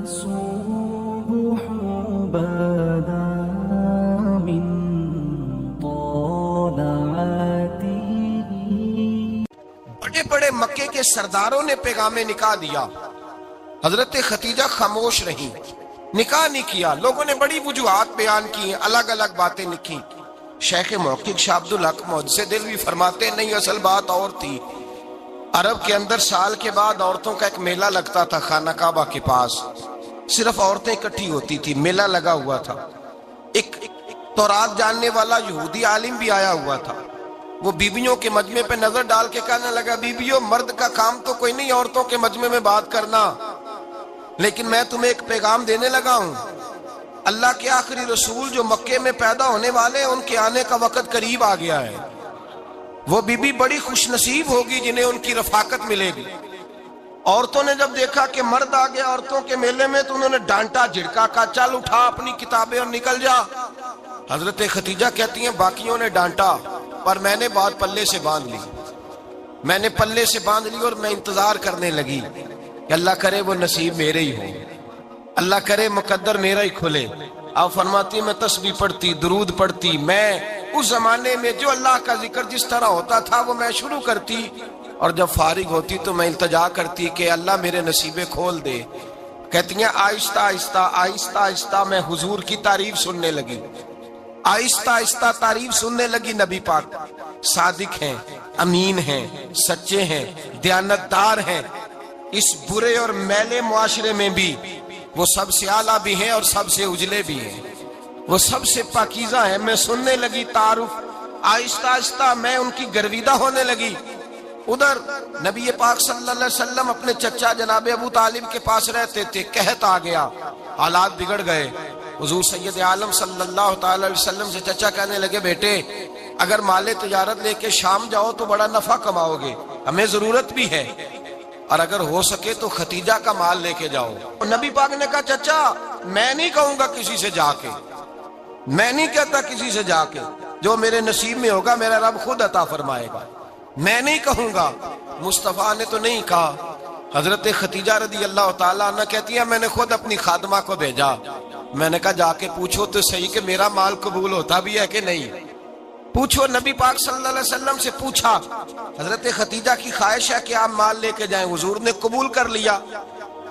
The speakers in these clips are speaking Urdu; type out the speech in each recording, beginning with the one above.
الصبح بدا من طلعته. بڑے بڑے مکے کے سرداروں نے پیغام نکاح دیا، حضرت خدیجہ خاموش رہیں، نکاح نہیں کیا۔ لوگوں نے بڑی وجوہات بیان کی، الگ الگ باتیں لکھی۔ شیخ محقق شاہ عبدالحق محدث دہلوی فرماتے نہیں، اصل بات اور تھی۔ عرب کے اندر سال کے بعد عورتوں کا ایک میلہ لگتا تھا خانہ کعبہ کے پاس، صرف عورتیں اکٹھی ہوتی تھی، میلہ لگا ہوا تھا۔ ایک تورات جاننے والا یہودی عالم بھی آیا ہوا تھا، وہ بیبیوں کے مجمع پہ نظر ڈال کے کہنے لگا، بیبیوں مرد کا کام تو کوئی نہیں عورتوں کے مجمع میں بات کرنا، لیکن میں تمہیں ایک پیغام دینے لگا ہوں۔ اللہ کے آخری رسول جو مکے میں پیدا ہونے والے ہیں، ان کے آنے کا وقت قریب آ گیا ہے۔ وہ بیوی بڑی خوش نصیب ہوگی جنہیں ان کی رفاقت ملے گی۔ عورتوں نے جب دیکھا کہ مرد آ گیا عورتوں کے میلے میں تو انہوں نے ڈانٹا جھڑکا، کہا چل اٹھا اپنی کتابیں اور نکل جا۔ حضرت خدیجہ کہتی ہیں باقیوں نے ڈانٹا پر میں نے بات پلے سے باندھ لی، میں نے پلے سے باندھ لی اور میں انتظار کرنے لگی کہ اللہ کرے وہ نصیب میرے ہی ہو، اللہ کرے مقدر میرا ہی کھلے۔ آپ فرماتی میں تسبیح پڑھتی، درود پڑھتی، میں اس زمانے میں جو اللہ کا ذکر جس طرح ہوتا تھا وہ میں شروع کرتی، اور جب فارغ ہوتی تو میں التجا کرتی کہ اللہ میرے نصیبے کھول دے۔ کہتی ہیں آہستہ آہستہ آہستہ آہستہ میں حضور کی تعریف سننے لگی، آہستہ آہستہ تعریف سننے لگی۔ نبی پاک صادق ہیں، امین ہیں، سچے ہیں، دیانتدار ہیں، اس برے اور میلے معاشرے میں بھی وہ سب سے اعلیٰ بھی ہیں اور سب سے اجلے بھی ہیں، وہ سب سے پاکیزہ ہیں۔ میں سننے لگی تعارف، آہستہ آہستہ میں ان کی گرویدہ ہونے لگی۔ ادھر نبی پاک صلی اللہ علیہ وسلم اپنے چچا جناب ابو طالب کے پاس رہتے تھے، قحط آ گیا، حالات بگڑ گئے۔ حضور سید عالم صلی اللہ تعالی علیہ وسلم سے چچا کہنے لگے، بیٹے اگر مال تجارت لے کے شام جاؤ تو بڑا نفع کماؤ گے، ہمیں ضرورت بھی ہے، اور اگر ہو سکے تو ختیجہ کا مال لے کے جاؤ۔ اور نبی پاک نے کہا چچا میں نہیں کہوں گا کسی سے جا کے، میں نہیں کہتا کسی سے جا کے، جو میرے نصیب میں ہوگا میرا رب خود عطا فرمائے گا، میں نہیں کہوں گا۔ مصطفیٰ نے تو نہیں کہا۔ حضرت خدیجہ رضی اللہ تعالیٰ عنہ کہتی ہے میں نے خود اپنی خادمہ کو بھیجا، میں نے کہا جا کے پوچھو تو صحیح کہ میرا مال قبول ہوتا بھی ہے کہ نہیں، پوچھو۔ نبی پاک صلی اللہ علیہ وسلم سے پوچھا، حضرت خدیجہ کی خواہش ہے کہ آپ مال لے کے جائیں، حضور نے قبول کر لیا۔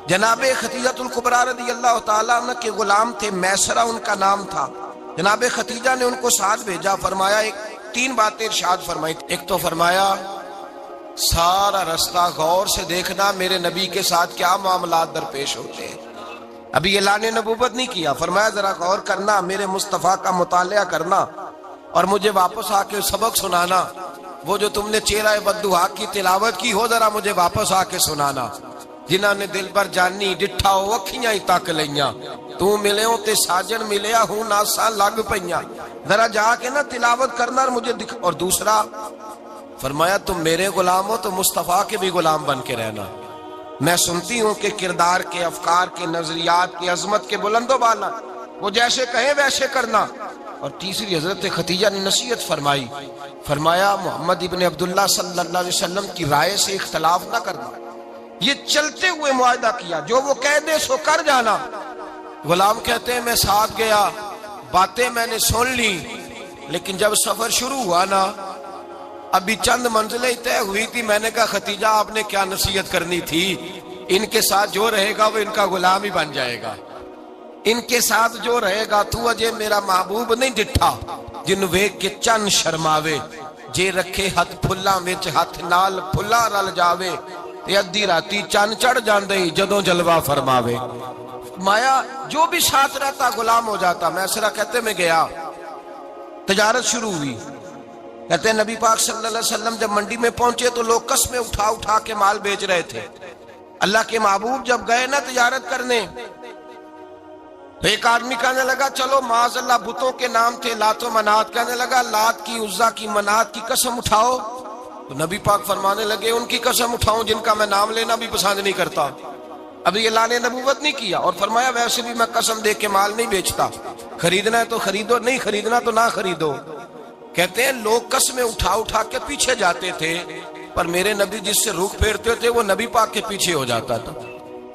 جناب خدیجہ الکبریٰ رضی اللہ تعالیٰ عنہ کے غلام تھے، میسرہ ان کا نام تھا۔ جناب خدیجہ نے ان کو ساتھ بھیجا، فرمایا تین باتیں ارشاد فرمائی۔ ایک تو فرمایا سارا رستہ غور سے دیکھنا میرے نبی کے ساتھ کیا معاملات درپیش ہوتے ہیں، ابھی اعلان نبوت نہیں کیا، فرمایا ذرا غور کرنا، میرے مصطفیٰ کا مطالعہ کرنا اور مجھے واپس آ کے سبق سنانا، وہ جو تم نے چہرہ بددعا کی تلاوت کی ہو ذرا مجھے واپس آ کے سنانا۔ جنہاں نے دل بر جانی ڈٹھا ہو اکھیاں ہی تک لیاں، تو ملے ہوں تے ساجن ملیا ہوں ناساں لگ پئیاں، ذرا جا کے نا تلاوت کرنا اور مجھے دکھ۔ اور دوسرا فرمایا تم میرے غلام ہو تو مصطفیٰ کے بھی غلام بن کے رہنا، میں سنتی ہوں کہ کردار کے، افکار کے، نظریات کی، عظمت کے بلند و بالا، وہ جیسے کہیں ویسے کرنا۔ اور تیسری حضرت خدیجہ نے نصیحت فرمائی، فرمایا محمد ابن عبداللہ صلی اللہ علیہ وسلم کی رائے سے اختلاف نہ کرنا، یہ چلتے ہوئے معاہدہ کیا، جو وہ کہہ دے سو کر جانا۔ غلام کہتے ہیں میں ساتھ گیا، باتیں میں نے سن لی، لیکن جب سفر شروع ہوا نا ابھی چند منزلیں طے ہوئی تھی، میں نے کہا خدیجہ آپ نے کیا نصیحت کرنی تھی، ان کے ساتھ جو رہے گا وہ ان کا غلام ہی بن جائے گا، ان کے ساتھ جو رہے گا تو اجے میرا محبوب نہیں ڈٹھا، جن ویکھ کے چن شرماوے، جے رکھے ہاتھ پھلاں وچ ہاتھ نال پھلاں رل جاوے، تے ادھی راتی چن چڑھ جاندے جدوں جلوہ فرماوے۔ مایا جو بھی ساتھ رہتا غلام ہو جاتا۔ میسرہ کہتے میں گیا، تجارت شروع ہوئی۔ کہتے ہیں نبی پاک صلی اللہ علیہ وسلم جب منڈی میں پہنچے تو لوگ قسمیں اٹھا اٹھا کے مال بیچ رہے تھے۔ اللہ کے محبوب جب گئے نا تجارت کرنے تو ایک آدمی کہنے لگا چلو معاذ اللہ بتوں کے نام تھے لات و منات، کہنے لگا لات کی، عزا کی، منات کی قسم اٹھاؤ، تو نبی پاک فرمانے لگے ان کی قسم اٹھاؤں جن کا میں نام لینا بھی پسند نہیں کرتا، ابھی اعلان نبوت نہیں کیا۔ اور فرمایا ویسے بھی میں قسم دے کے مال نہیں بیچتا، خریدنا ہے تو خریدو، نہیں خریدنا تو نہ خریدو۔ کہتے ہیں لوگ قسمیں اٹھا اٹھا کے پیچھے جاتے تھے، پر میرے نبی جس سے رخ پھیرتے تھے وہ نبی پاک کے پیچھے ہو جاتا تھا۔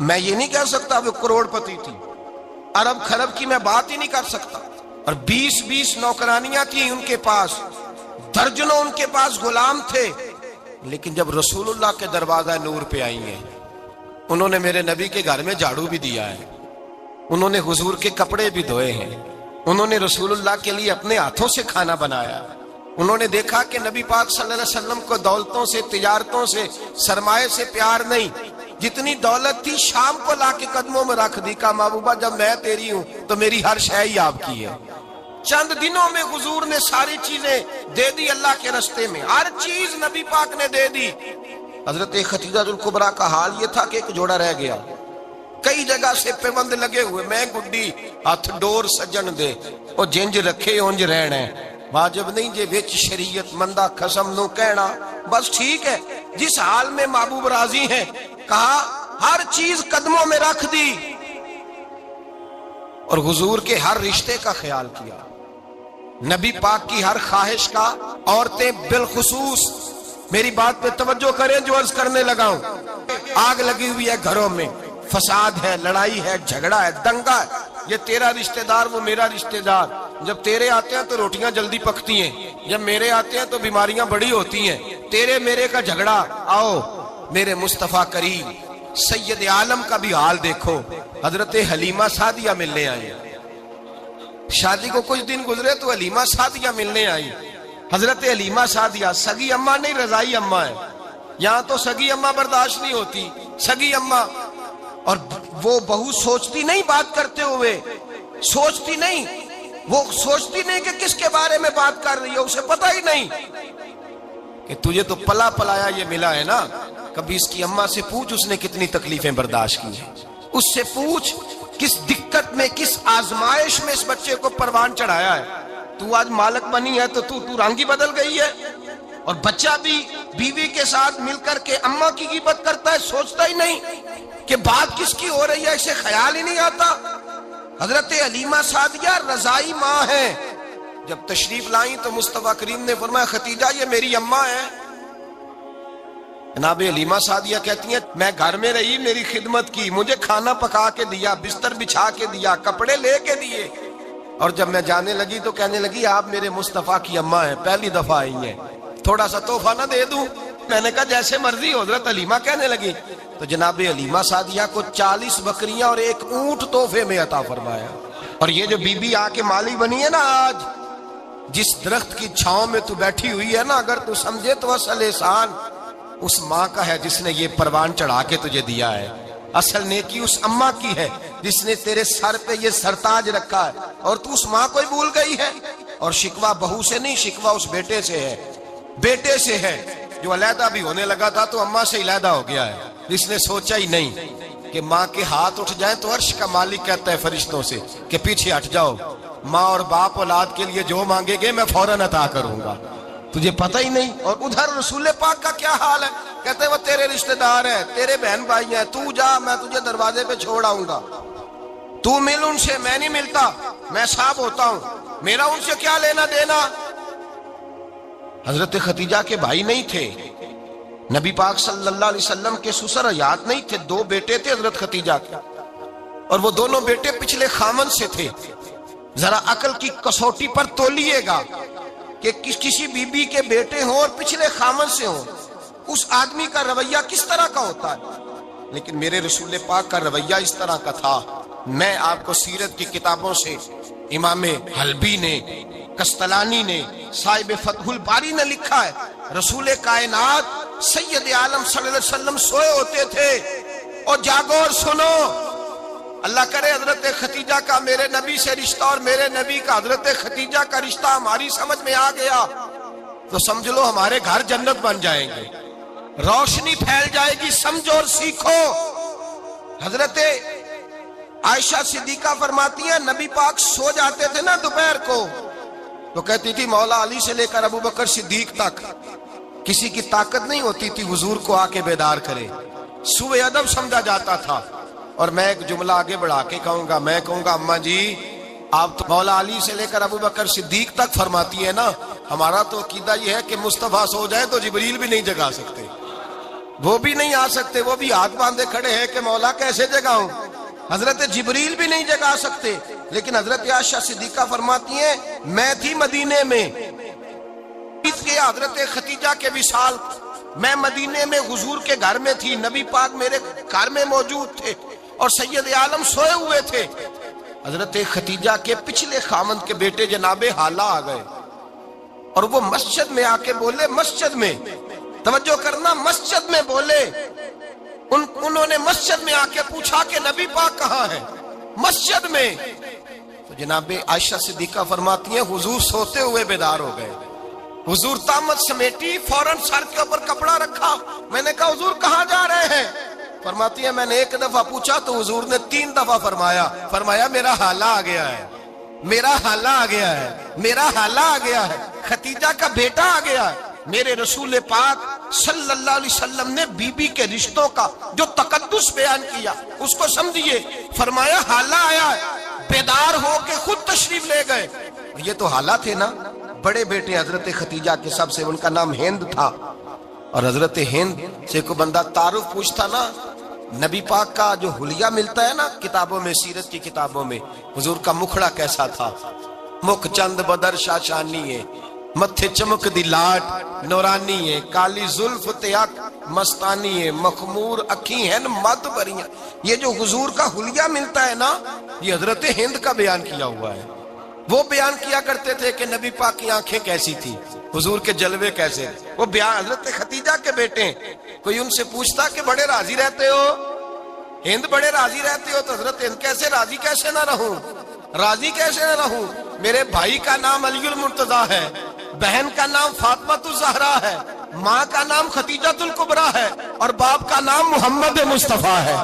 میں یہ نہیں کہہ سکتا وہ کروڑپتی تھی، ارب خرب کی میں بات ہی نہیں کر سکتا، اور 20 نوکرانیاں تھیں ان کے پاس، درجنوں ان کے پاس غلام تھے، لیکن جب رسول اللہ کے دروازہ نور پہ آئی ہیں، انہوں نے میرے نبی کے گھر میں جھاڑو بھی دیا ہے، انہوں نے حضور کے کپڑے بھی دھوئے ہیں، انہوں نے رسول اللہ کے لیے اپنے ہاتھوں سے کھانا بنایا، انہوں نے دیکھا کہ نبی پاک صلی اللہ علیہ وسلم کو دولتوں سے، تجارتوں سے، سرمایہ سے پیار نہیں، جتنی دولت تھی شام کو لا کے قدموں میں رکھ دی، کہا محبوبہ جب میں تیری ہوں تو میری ہر شے ہی آپ کی ہے۔ چند دنوں میں حضور نے ساری چیزیں دے دی اللہ کے رستے میں، ہر چیز نبی پاک نے دے دی۔ حضرت خدیجہ الکبریٰ کا حال یہ تھا کہ ایک جوڑا رہ گیا، کئی جگہ سے پیوند لگے ہوئے، میں گڈی ہاتھ ڈور سجن دے، او جنج رکھے اونج رہنا ہے، واجب نہیں جے وچ شریعت مندہ قسم نو کہنا، بس ٹھیک ہے جس حال میں محبوب راضی ہیں، کہا ہر چیز قدموں میں رکھ دی، اور حضور کے ہر رشتے کا خیال کیا، نبی پاک کی ہر خواہش کا۔ عورتیں بالخصوص میری بات پہ توجہ کریں جو عرض کرنے لگا ہوں، آگ لگی ہوئی ہے گھروں میں، فساد ہے، لڑائی ہے، جھگڑا ہے، دنگا ہے، یہ تیرا رشتہ دار وہ میرا رشتہ دار، جب تیرے آتے ہیں تو روٹیاں جلدی پکتی ہیں، جب میرے آتے ہیں تو بیماریاں بڑی ہوتی ہیں، تیرے میرے کا جھگڑا۔ آؤ میرے مصطفیٰ کریم سید عالم کا بھی حال دیکھو، حضرت حلیمہ سعدیہ ملنے آئی، شادی کو کچھ دن گزرے تو حلیمہ سعدیہ ملنے آئی۔ حضرت حلیمہ سعدیہ سگی اماں نہیں، رضائی اماں ہے، یہاں تو سگی اماں برداشت نہیں ہوتی، سگی اماں، اور وہ بہو سوچتی نہیں بات کرتے ہوئے، سوچتی نہیں، وہ سوچتی نہیں کہ کس کے بارے میں بات کر رہی ہے، اسے پتہ ہی نہیں کہ تجھے تو پلا پلایا یہ ملا ہے نا، کبھی اس کی اماں سے پوچھ اس نے کتنی تکلیفیں برداشت کی ہیں، اس سے پوچھ کس دقت میں، کس آزمائش میں اس بچے کو پروان چڑھایا ہے، تو آج مالک بنی ہے تو تو رنگ ہی بدل گئی ہے، اور بچہ بھی بیوی کے ساتھ مل کر کے اماں کی غیبت کرتا ہے، سوچتا ہی نہیں کہ بات کس کی ہو رہی ہے، اسے خیال ہی نہیں آتا۔ حضرت حلیمہ سعدیہ رضائی ماں ہے، جب تشریف لائیں تو مصطفیٰ کریم نے فرمایا خدیجہ یہ میری اماں ہے۔ جناب حلیمہ سعدیہ کہتی ہیں میں گھر میں رہی، میری خدمت کی، مجھے کھانا پکا کے دیا، بستر بچھا کے دیا، کپڑے لے کے دیے، اور جب میں جانے لگی تو کہنے لگی آپ میرے مصطفیٰ کی اماں ہیں، پہلی دفعہ آئی ہیں، تھوڑا سا تحفہ نہ دے دوں؟ میں نے کہا جیسے مرضی۔ حضرت حلیمہ کہنے لگی تو جناب حلیمہ سعدیہ کو 40 بکریاں اور 1 اونٹ تحفے میں عطا فرمایا۔ اور یہ جو بی بی آ کے مالی بنی ہے نا آج، جس درخت کی چھاؤں میں تو بیٹھی ہوئی ہے نا، اگر تو سمجھے تو اصل احسان اس ماں کا ہے جس نے یہ پروان چڑھا کے تجھے دیا ہے، اصل نیکی اس اماں کی ہے جس نے تیرے سر پہ یہ سرتاج رکھا ہے، اور تو اس ماں کو ہی بھول گئی ہے۔ اور شکوہ بہو سے نہیں، شکوہ اس بیٹے سے ہے، بیٹے سے ہے جو علیحدہ بھی ہونے لگا تھا تو اماں سے علیحدہ ہو گیا ہے، جس نے سوچا ہی نہیں کہ ماں کے ہاتھ اٹھ جائیں تو عرش کا مالک کہتا ہے فرشتوں سے کہ پیچھے ہٹ جاؤ، ماں اور باپ اولاد کے لیے جو مانگے گے میں فوراً عطا کروں گا، تجھے پتہ ہی نہیں۔ اور ادھر رسول پاک کا کیا حال ہے، کہتے ہیں وہ تیرے رشتہ دار ہیں، تیرے بہن بھائی ہیں، تو جا میں تجھے دروازے پہ چھوڑ آؤں گا، تو مل ان سے، میں نہیں ملتا، میں صاحب ہوتا ہوں، میرا ان سے کیا لینا دینا۔ حضرت خدیجہ کے بھائی نہیں تھے، نبی پاک صلی اللہ علیہ وسلم کے سسر حیات نہیں تھے، 2 بیٹے تھے حضرت خدیجہ کے، اور وہ دونوں بیٹے پچھلے خامن سے تھے۔ ذرا عقل کی کسوٹی پر تولیے گا کہ کسی بی بی کے بیٹے ہوں اور پچھلے خامن سے ہوں، اس آدمی کا رویہ کس طرح کا ہوتا ہے، لیکن میرے رسول پاک کا رویہ اس طرح کا تھا۔ میں آپ کو سیرت کی کتابوں سے امام حلبی نے، کستلانی نے، صاحب فتح الباری نے لکھا ہے، رسول کائنات سید عالم صلی اللہ علیہ وسلم سوئے ہوتے تھے، اور جاگو اور سنو، اللہ کرے حضرت خدیجہ کا میرے نبی سے رشتہ اور میرے نبی کا حضرت خدیجہ کا رشتہ ہماری سمجھ میں آ گیا تو سمجھ لو ہمارے گھر جنت بن جائیں گے، روشنی پھیل جائے گی، سمجھو اور سیکھو۔ حضرت عائشہ صدیقہ فرماتی ہیں نبی پاک سو جاتے تھے نا دوپہر کو تو کہتی تھی مولا علی سے لے کر ابو بکر صدیق تک کسی کی طاقت نہیں ہوتی تھی حضور کو آ کے بیدار کرے، سوء ادب سمجھا جاتا تھا۔ اور میں ایک جملہ آگے بڑھا کے کہوں گا، میں کہوں گا اماں جی آپ تو مولا علی سے لے کر ابو بکر صدیق تک فرماتی ہے نا، ہمارا تو عقیدہ یہ ہے کہ مصطفیٰ سو جائے تو جبریل بھی نہیں جگا سکتے، وہ بھی نہیں آ سکتے, وہ بھی ہاتھ باندھے کھڑے ہیں کہ مولا کیسے جگاؤں. حضرت جبریل بھی نہیں جگا سکتے. لیکن حضرت عائشہ صدیقہ فرماتی ہیں میں تھی مدینے میں, حضرت خدیجہ کے وصال, میں مدینے میں حضور کے گھر میں تھی, نبی پاک میرے گھر میں موجود تھے اور سید عالم سوئے ہوئے تھے. حضرت خدیجہ کے پچھلے خامند کے بیٹے جناب حالہ آ گئے اور وہ مسجد میں آ کے بولے, مسجد میں توجہ کرنا, مسجد میں بولے, انہوں نے مسجد میں آ کے پوچھا کہ نبی پاک کہاں ہے, مسجد میں. تو جناب عائشہ صدیقہ فرماتی ہیں حضور سوتے ہوئے بیدار ہو گئے. حضور طامت سمیٹی, فوراً سر کے اوپر کپڑا رکھا. میں نے کہا حضور کہاں جا رہے ہیں؟ فرماتی ہے میں نے ایک دفعہ پوچھا تو حضور نے 3 دفعہ فرمایا میرا حالہ آ گیا ہے, میرا حالہ آ گیا ہے, میرا حالہ آ گیا ہے, خدیجہ کا بیٹا آ گیا ہے. میرے رسول پاک صلی اللہ علیہ وسلم نے بی بی کے رشتوں کا جو تقدس بیان کیا اس کو سمجھیے. فرمایا حالہ آیا ہے, بیدار ہو کے خود تشریف لے گئے. یہ تو حالہ تھے نا, بڑے بیٹے حضرت خدیجہ کے سب سے, ان کا نام ہند تھا. اور حضرت ہند سے کوئی بندہ تعارف پوچھتا نا, نبی پاک کا جو حلیہ ملتا ہے نا کتابوں میں, سیرت کی کتابوں میں, حضور کا مکھڑا کیسا تھا, مکھ چند بدر شاشانی ہے, متھے چمک دی لاٹ نورانی ہے, کالی زلف تیاک مستانی ہے, مخمور اکھی ہیں مد بریاں. یہ جو حضور کا حلیہ ملتا ہے نا یہ حضرت ہند کا بیان کیا ہوا ہے. وہ بیان کیا کرتے تھے کہ نبی پاک کی آنکھیں کیسی تھی, حضور کے جلوے کیسے, وہ بیان حضرت خدیجہ کے بیٹے ہیں. کوئی ان سے پوچھتا کہ بڑے راضی رہتے ہو, ہند بڑے راضی رہتے ہو, تو حضرت ہند کیسے راضی کیسے نہ رہوں, راضی کیسے نہ رہوں. میرے بھائی کا نام علی المرتضیٰ ہے, بہن کا نام فاطمہ الزہرا ہے, ماں کا نام خدیجہ الکبریٰ ہے اور باپ کا نام محمد مصطفیٰ ہے,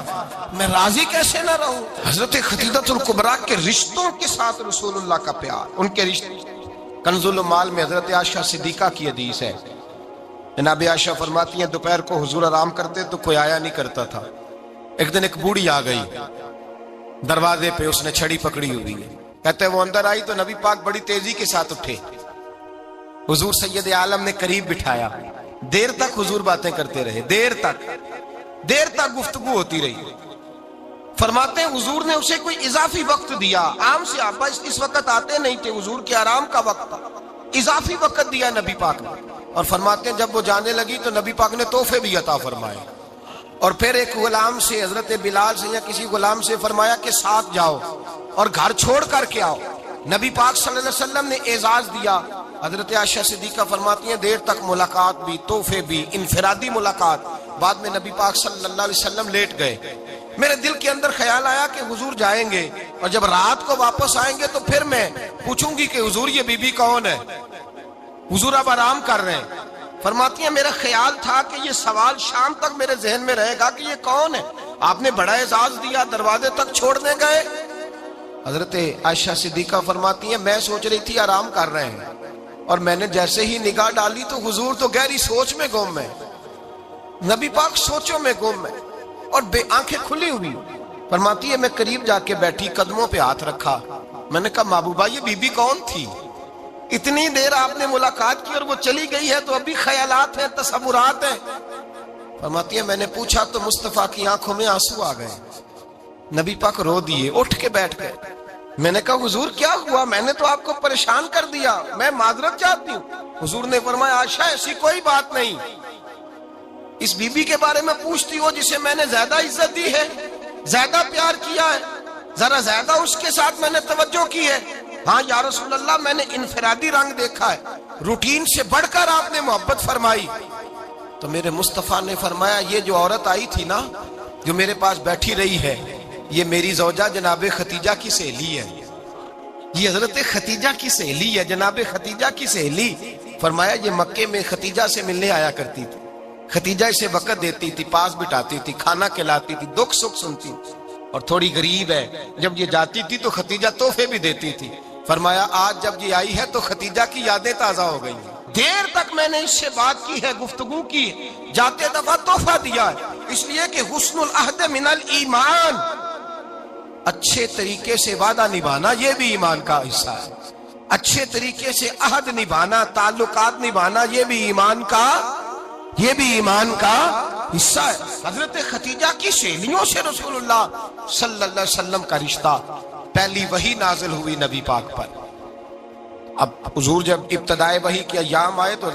میں راضی کیسے نہ رہوں. حضرت خدیجہ الکبریٰ کے رشتوں کے ساتھ رسول اللہ کا پیار, ان کے رشتے. کنز المال میں حضرت عائشہ صدیقہ کی حدیث ہے, جناب عائشہ فرماتی ہیں دوپہر کو حضور آرام کرتے تو کوئی آیا نہیں کرتا تھا. ایک دن ایک بوڑھی آ گئی دروازے پہ, اس نے چھڑی پکڑی ہوئی ہے. کہتے ہیں وہ اندر آئی تو نبی پاک بڑی تیزی کے ساتھ اٹھے, حضور سید عالم نے قریب بٹھایا, دیر تک حضور باتیں کرتے رہے, دیر تک گفتگو ہوتی رہی. فرماتے ہیں حضور نے اسے کوئی اضافی وقت دیا, عام صحابہ اس وقت آتے نہیں تھے, حضور کے آرام کا وقت تھا, اضافی وقت دیا نبی پاک نے. اور فرماتے ہیں جب وہ جانے لگی تو نبی پاک نے تحفے بھی عطا فرمائے. اور پھر ایک غلام سے, حضرت بلال سے یا کسی غلام سے فرمایا کہ ساتھ جاؤ اور گھر چھوڑ کر کے آؤ. نبی پاک صلی اللہ علیہ وسلم نے اعزاز دیا. حضرت عائشہ صدیقہ فرماتی ہیں دیر تک ملاقات بھی, تحفے بھی, انفرادی ملاقات. بعد میں نبی پاک صلی اللہ علیہ وسلم لیٹ گئے. میرے دل کے اندر خیال آیا کہ حضور جائیں گے اور جب رات کو واپس آئیں گے تو پھر میں پوچھوں گی کہ حضور یہ بی بی کون ہے, حضور اب آرام کر رہے ہیں. فرماتی ہیں میرا خیال تھا کہ یہ سوال شام تک میرے ذہن میں رہے گا کہ یہ کون ہے, آپ نے بڑا اعزاز دیا, دروازے تک چھوڑنے گئے. حضرت عائشہ صدیقہ فرماتی ہیں میں سوچ رہی تھی آرام کر رہے ہیں, اور میں نے جیسے ہی نگاہ ڈالی تو حضور تو گہری سوچ میں گم ہے, نبی پاک سوچوں میں گم ہے اور بے آنکھیں کھلی ہوئی. فرماتی ہے میں قریب جا کے بیٹھی, قدموں پہ ہاتھ رکھا, میں نے کہا محبوبہ یہ بی بی کون تھی, اتنی دیر آپ نے ملاقات کی اور وہ چلی گئی ہے تو ابھی خیالات ہیں, تصورات ہیں. فرماتی ہے میں نے پوچھا تو مصطفیٰ کی آنکھوں میں آنسو آ گئے, نبی پاک رو دیے, اٹھ کے بیٹھ گئے. میں نے کہا حضور کیا ہوا, میں نے تو آپ کو پریشان کر دیا, میں معذرت چاہتی ہوں. حضور نے فرمایا عائشہ ایسی کوئی بات نہیں, اس بی بی کے بارے میں پوچھتی ہو جسے میں نے زیادہ عزت دی ہے, زیادہ پیار کیا ہے, ذرا زیادہ اس کے ساتھ میں نے توجہ کی ہے. ہاں یا رسول اللہ میں نے انفرادی رنگ دیکھا ہے, روٹین سے بڑھ کر آپ نے محبت فرمائی. تو میرے مصطفیٰ نے فرمایا یہ جو عورت آئی تھی نا, جو میرے پاس بیٹھی رہی ہے, یہ میری زوجہ جناب خدیجہ کی سہیلی ہے, یہ حضرت خدیجہ کی سہیلی ہے, جناب خدیجہ کی سہیلی. فرمایا یہ مکے میں خدیجہ سے ملنے آیا کرتی تھی, خدیجہ اسے وقت دیتی تھی, پاس بٹھاتی تھی, کھانا کھلاتی تھی, دکھ سکھ سنتی, اور تھوڑی غریب ہے, جب یہ جاتی تھی تو خدیجہ تحفے بھی دیتی تھی. فرمایا آج جب یہ آئی ہے تو خدیجہ کی یادیں تازہ ہو گئی ہیں, دیر تک میں نے اس سے بات کی ہے, گفتگو کی, جاتے دفعہ تحفہ دیا ہے, اس لیے کہ حسن العہد من الایمان, اچھے طریقے سے وعدہ نبھانا یہ بھی ایمان کا حصہ ہے, اچھے طریقے سے عہد نبھانا, تعلقات نبھانا یہ بھی ایمان کا حصہ ہے۔ حضرت ختیجہ کی سہیلیوں سے رسول اللہ صلی اللہ علیہ وسلم کا رشتہ، پہلی وحی نازل ہوئی نبی پاک پر۔ اب حضور جب ابتدائے وحی کے ایام آئے تو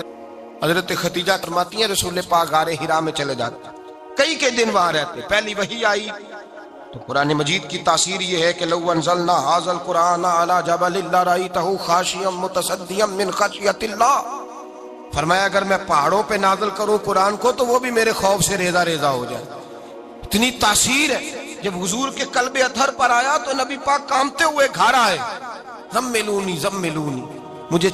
حضرت ختیجہ فرماتی ہیں رسول پاک غار حرا میں چلے جاتے، کئی کے دن وہاں رہتے۔ پہلی وحی آئی تو قرآن مجید کی تاثیر یہ ہے کہ لو انزلنا ھذا القرآن علی جبل لرأیتہ خاشعا متصدعا من خشیۃ اللہ، فرمایا اگر میں پہاڑوں پہ نازل کروں قرآن کو تو وہ بھی میرے خوف سے ریزہ ریزہ ہو جائے۔ اتنی تاثیر ہے۔ جب حضور کے قلب اطہر پر آیا تو نبی پاک کانپتے ہوئے گھر آئے، زملونی زملونی، مجھے